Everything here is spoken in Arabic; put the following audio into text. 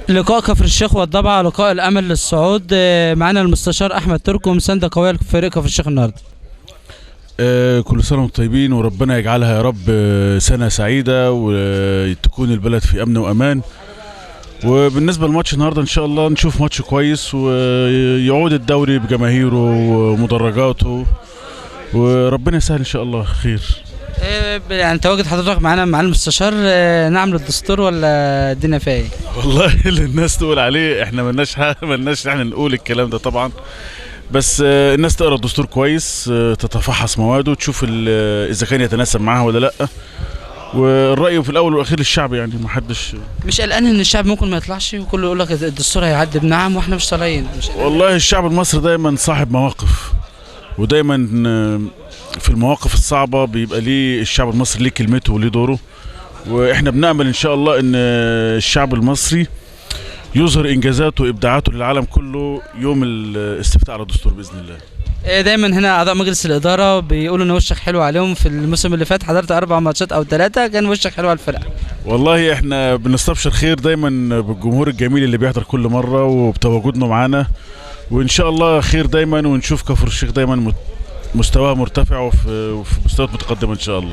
لقاء كفر الشيخ والضبعة لقاء الأمل للصعود. معانا المستشار أحمد تركو مساندة قوية لفريق كفر الشيخ النهارده. كل سنة وانتم طيبين وربنا يجعلها يا رب سنة سعيدة وتكون البلد في أمن وأمان. وبالنسبة لماتش النهارده إن شاء الله نشوف ماتش كويس ويعود الدوري بجماهيره ومدرجاته وربنا يسهل إن شاء الله خير. يعني تواجد حضرتك معانا مع المستشار، نعم للدستور ولا الدنيا فيها ايه؟ والله اللي الناس تقول عليه احنا ملناش احنا نقول الكلام ده طبعا، بس الناس تقرا الدستور كويس، تتفحص مواده وتشوف اذا كان يتناسب معاها ولا لا، والرأي في الاول والاخير للشعب يعني ما حدش. مش قلقان ان الشعب ممكن ما يطلعش وكله يقول لك الدستور هيعدي بنعم واحنا مش طالعين؟ والله الشعب المصري دايما صاحب مواقف، ودايما في المواقف الصعبة بيبقى ليه الشعب المصري ليه كلمته وليه دوره، واحنا بنأمل ان شاء الله ان الشعب المصري يظهر انجازاته وابداعاته للعالم كله يوم الاستفتاء على الدستور باذن الله. دايما هنا اعضاء مجلس الاداره بيقولوا ان وشك حلو عليهم. في الموسم اللي فات حضرت 4 ماتشات او 3 كان وشك حلو على الفرقه. والله احنا بنستبشر خير دايما بالجمهور الجميل اللي بيحضر كل مره وبتواجدنا معانا، وان شاء الله خير دايما ونشوف كفر الشيخ دايما مستواه مرتفع وفي مستويات متقدمه ان شاء الله.